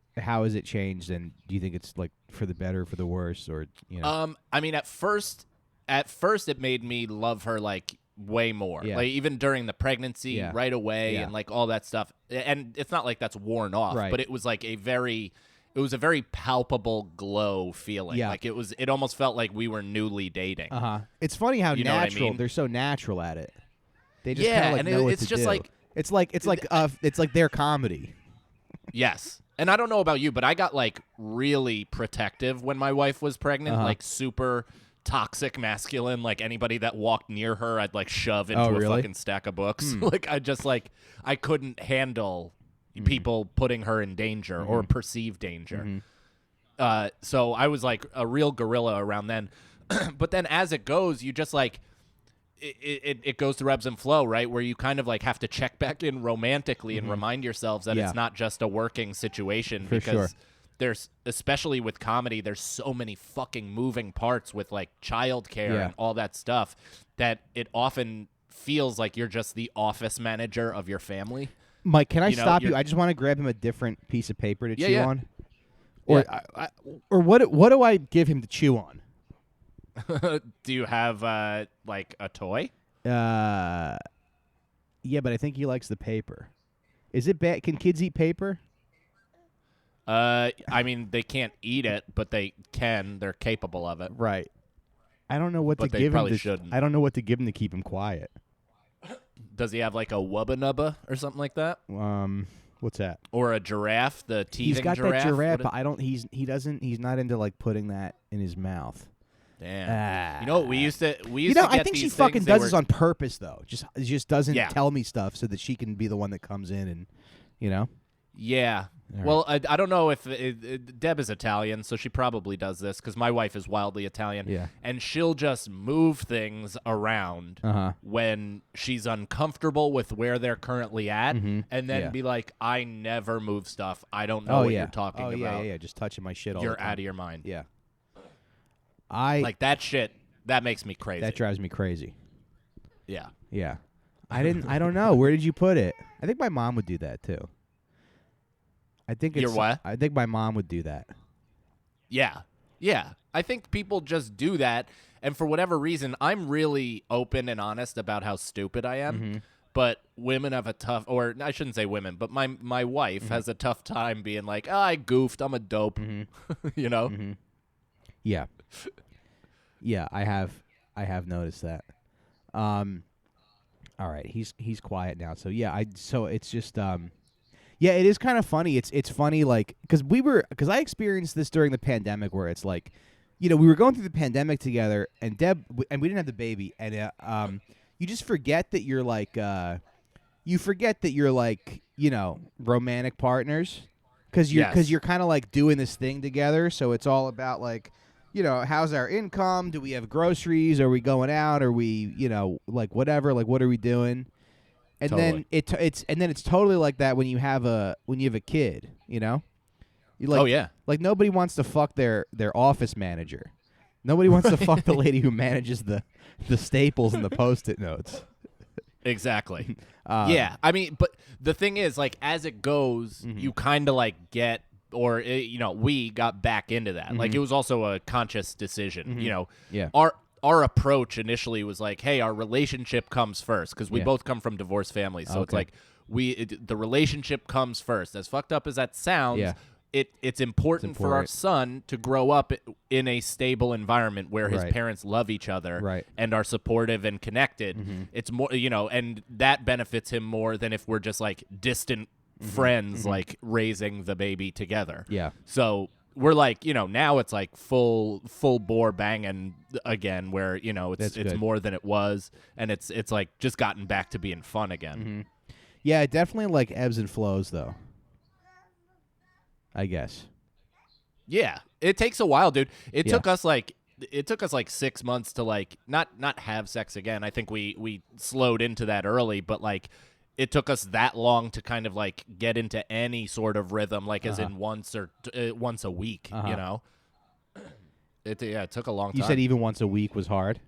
changed? And do you think it's like for the better, or for the worse, or you know? I mean, at first it made me love her like way more. Yeah. Like even during the pregnancy, right away, and like all that stuff. And it's not like that's worn off, but it was like a very palpable glow feeling. Yeah. Like it almost felt like we were newly dating. It's funny how natural they're so natural at it. They just kind of like know what to do. Like it's like their comedy. Yes. And I don't know about you, but I got like really protective when my wife was pregnant, like super toxic masculine. Like anybody that walked near her, I'd like shove into a fucking stack of books. Like I couldn't handle people putting her in danger or perceived danger. So I was like a real gorilla around then. But then as it goes, you just like it goes through ebbs and flow, right? Where you kind of like have to check back in romantically and remind yourselves that it's not just a working situation. Because there's, especially with comedy, there's so many fucking moving parts with like childcare and all that stuff that it often feels like you're just the office manager of your family. Mike, can I stop you? I just want to grab him a different piece of paper to chew on. Or or what do I give him to chew on? Do you have like a toy? Yeah, but I think he likes the paper. Is it bad? Can kids eat paper? I mean, they can't eat it, but they can. They're capable of it. Right. I don't know what to give him. Shouldn't. I don't know what to give him to keep him quiet. Does he have like a wubba nubba or something like that? What's that? Or a giraffe? The teething giraffe. He's got giraffe? that giraffe, but I don't. He's not into like putting that in his mouth. Damn. You know what we used to I think she fucking does this on purpose though. Just doesn't tell me stuff so that she can be the one that comes in and, you know. Yeah. Right. Well, I don't know if Deb is Italian, so she probably does this because my wife is wildly Italian. Yeah. And she'll just move things around when she's uncomfortable with where they're currently at, and then be like, "I never move stuff. I don't know what you're talking about. Yeah. Just touching my shit all You're the time. out of your mind." Yeah. Like that shit. That makes me crazy. That drives me crazy. Yeah. Yeah. I don't know. Where did you put it? I think my mom would do that too. I think Your what? I think my mom would do that. Yeah. Yeah. I think people just do that, and for whatever reason, I'm really open and honest about how stupid I am. But women have a tough, or I shouldn't say women, but my wife has a tough time being like, "Oh, I goofed. I'm a dope." You know? Yeah. Yeah, I have noticed that. All right, he's quiet now. So yeah, it's just yeah, it is kind of funny. It's funny like cuz I experienced this during the pandemic where it's like, you know, we were going through the pandemic together and we didn't have the baby and you just forget that you're like you know, romantic partners cuz you're kind of like doing this thing together, so it's all about like, how's our income? Do we have groceries? Are we going out? Are we, like whatever? Like what are we doing? And Totally. then it's totally like that when you have a kid. You like, Oh, yeah. Like nobody wants to fuck their office manager. Nobody wants to fuck the lady who manages the staples and the Post-it notes. Exactly. Yeah. I mean, but the thing is, like, as it goes, you kind of like get, or we got back into that. Like, it was also a conscious decision. Yeah. Our approach initially was like, hey, our relationship comes first, because we both come from divorced families. So it's like the relationship comes first. As fucked up as that sounds, it's important for our son to grow up in a stable environment where his parents love each other and are supportive and connected. It's more, and that benefits him more than if we're just like distant friends, like raising the baby together. Yeah. So we're like, now it's like full bore banging again, where, it's more than it was. And it's like just gotten back to being fun again. Yeah, it definitely like ebbs and flows though, I guess. Yeah, it takes a while, dude. It took us like 6 months to like not have sex again. I think we slowed into that early, but like it took us that long to kind of like get into any sort of rhythm, like as in once a week. It took a long time. You said even once a week was hard.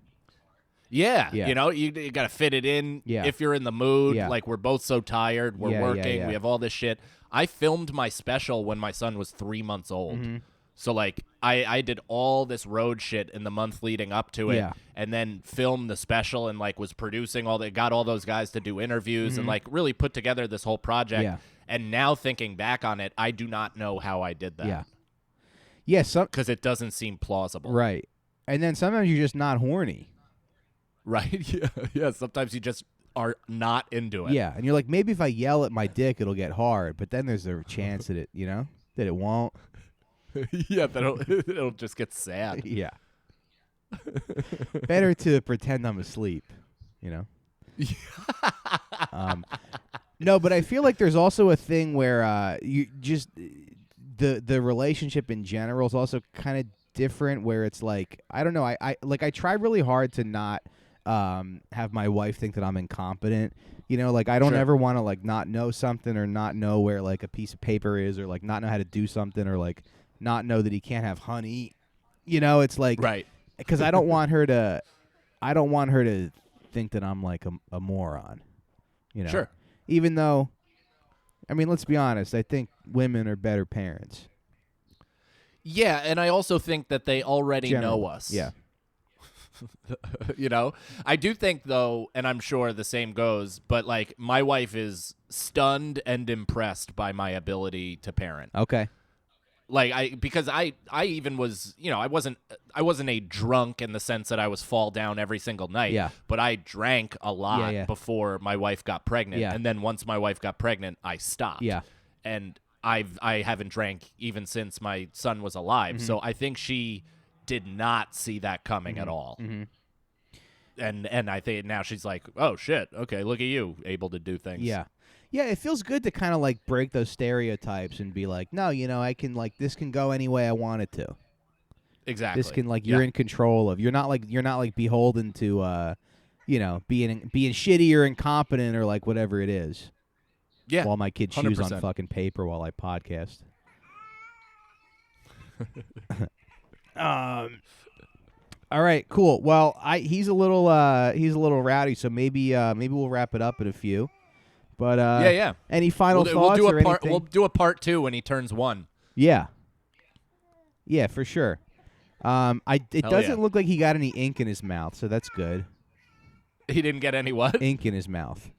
Yeah. You got to fit it in if you're in the mood. Like, we're both so tired. We're working. We have all this shit. I filmed my special when my son was 3 months old. So, like, I did all this road shit in the month leading up to it and then filmed the special and, like, was producing got all those guys to do interviews and, like, really put together this whole project. Yeah. And now thinking back on it, I do not know how I did that. Yeah. Yeah, because it doesn't seem plausible. Right. And then sometimes you're just not horny. Right? Yeah. Sometimes you just are not into it. Yeah, and you're like, maybe if I yell at my dick, it'll get hard. But then there's a chance that that it won't. Yeah, it'll just get sad. Yeah. Better to pretend I'm asleep, No, but I feel like there's also a thing where you just the relationship in general is also kind of different. Where it's like, I don't know, I try really hard to not have my wife think that I'm incompetent. Like I don't ever want to like not know something or not know where like a piece of paper is or like not know how to do something or like not know that he can't have honey. It's like because I don't want her to think that I'm like a moron. Sure. Even though, I mean, let's be honest, I think women are better parents. Yeah, and I also think that they already know us. Yeah. I do think, though, and I'm sure the same goes, but like my wife is stunned and impressed by my ability to parent. Okay. Like because I even was, I wasn't a drunk in the sense that I was fall down every single night. Yeah. But I drank a lot before my wife got pregnant. Yeah. And then once my wife got pregnant, I stopped. Yeah. And I haven't drank even since my son was alive. So I think she did not see that coming at all. And I think now she's like, oh shit, okay, look at you, able to do things. Yeah. Yeah, it feels good to kind of like break those stereotypes and be like, no, I can like this can go any way I want it to. Exactly. This can like you're in control of. You're not like beholden to being shitty or incompetent or like whatever it is. Yeah. While my kid chews 100%. on fucking paper while I podcast. All right, cool. Well, he's a little rowdy, so maybe we'll wrap it up in a few. But yeah. Any final thoughts? We'll do a part 2 when he turns 1. Yeah. Yeah, for sure. It doesn't look like he got any ink in his mouth, so that's good. He didn't get any what? Ink in his mouth.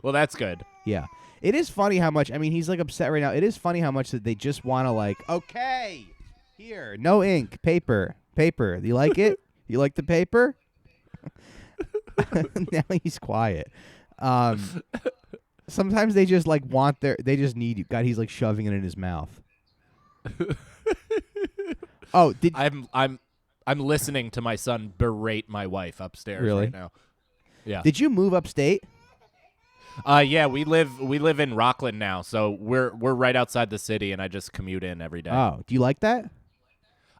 Well, that's good. Yeah. It is funny how much, I mean, he's like upset right now. It is funny how much that they just want to like, okay, here, no ink, paper. Do you like it? You like the paper? Now he's quiet. Sometimes they just like they just need you. God, he's like shoving it in his mouth. Oh, I'm listening to my son berate my wife upstairs right now. Yeah. Did you move upstate? Yeah, we live in Rockland now, so we're right outside the city, and I just commute in every day. Oh, do you like that?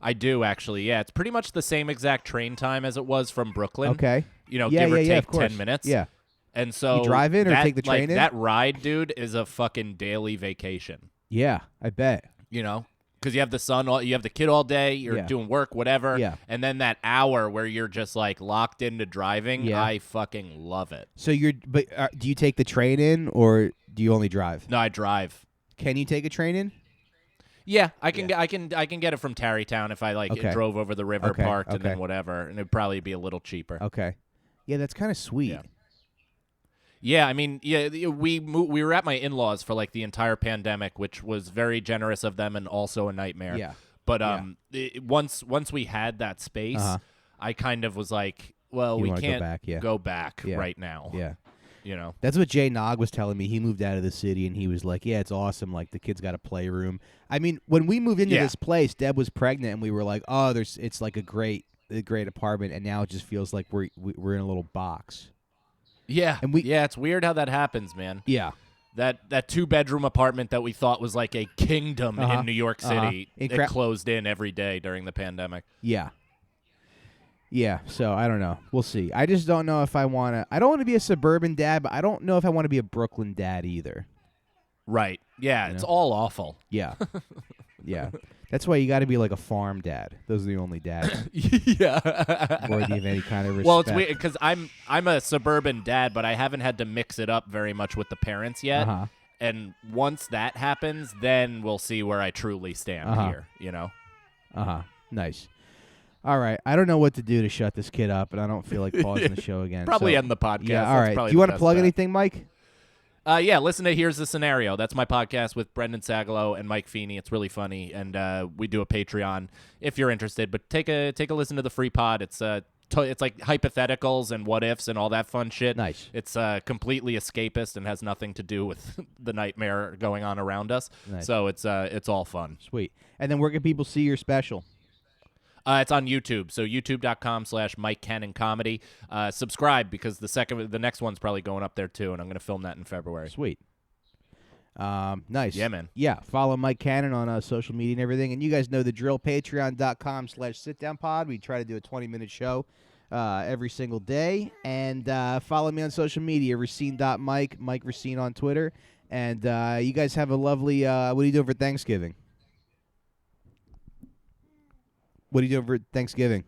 I do, actually. Yeah, it's pretty much the same exact train time as it was from Brooklyn. Okay. Give or of take course. 10 minutes. Yeah. And so you drive in or take the train in? That ride, dude, is a fucking daily vacation. Yeah, I bet. Because you have the son, you have the kid all day, you're doing work, whatever. Yeah. And then that hour where you're just like locked into driving, Yeah. I fucking love it. So do you take the train in or do you only drive? No, I drive. Can you take a train in? Yeah, I can get it from Tarrytown if I drove over the river, parked, and then whatever, and it'd probably be a little cheaper. Okay. Yeah, that's kind of sweet. Yeah. Yeah, I mean, we were at my in-laws for like the entire pandemic, which was very generous of them and also a nightmare. Yeah. But once we had that space, I kind of was like, well, we can't go back right now. Yeah. That's what Jay Nog was telling me. He moved out of the city, and he was like, yeah, it's awesome. Like, the kid's got a playroom. I mean, when we moved into this place, Deb was pregnant, and we were like, oh, it's like a great apartment, and now it just feels like we're in a little box. Yeah, and it's weird how that happens, man. Yeah. That 2-bedroom apartment that we thought was like a kingdom in New York City, it closed in every day during the pandemic. Yeah. Yeah, so I don't know. We'll see. I just don't know if I want to. I don't want to be a suburban dad, but I don't know if I want to be a Brooklyn dad either. Right. Yeah, it's all awful. Yeah. Yeah. That's why you got to be like a farm dad. Those are the only dads. Yeah. Worthy of any kind of respect. Well, it's weird because I'm a suburban dad, but I haven't had to mix it up very much with the parents yet. And once that happens, then we'll see where I truly stand here. Nice. All right. I don't know what to do to shut this kid up, and I don't feel like pausing the show again. Probably end the podcast. Yeah. All right. Do you want to plug anything, Mike? Yeah, listen to Here's the Scenario. That's my podcast with Brendan Sagalow and Mike Feeney. It's really funny, and we do a Patreon if you're interested. But take a listen to the free pod. It's like hypotheticals and what ifs and all that fun shit. Nice. It's completely escapist and has nothing to do with the nightmare going on around us. Nice. So it's all fun. Sweet. And then where can people see your special? It's on YouTube, so youtube.com/Mike Cannon Comedy. Subscribe because the next one's probably going up there too, and I'm going to film that in February. Sweet. Nice. Yeah, man. Yeah, follow Mike Cannon on social media and everything. And you guys know the drill, patreon.com/sitdownpod. We try to do a 20-minute show every single day. And follow me on social media, Racine.Mike, Mike Racine on Twitter. And you guys have a lovely, what are you doing for Thanksgiving? What are you doing for Thanksgiving?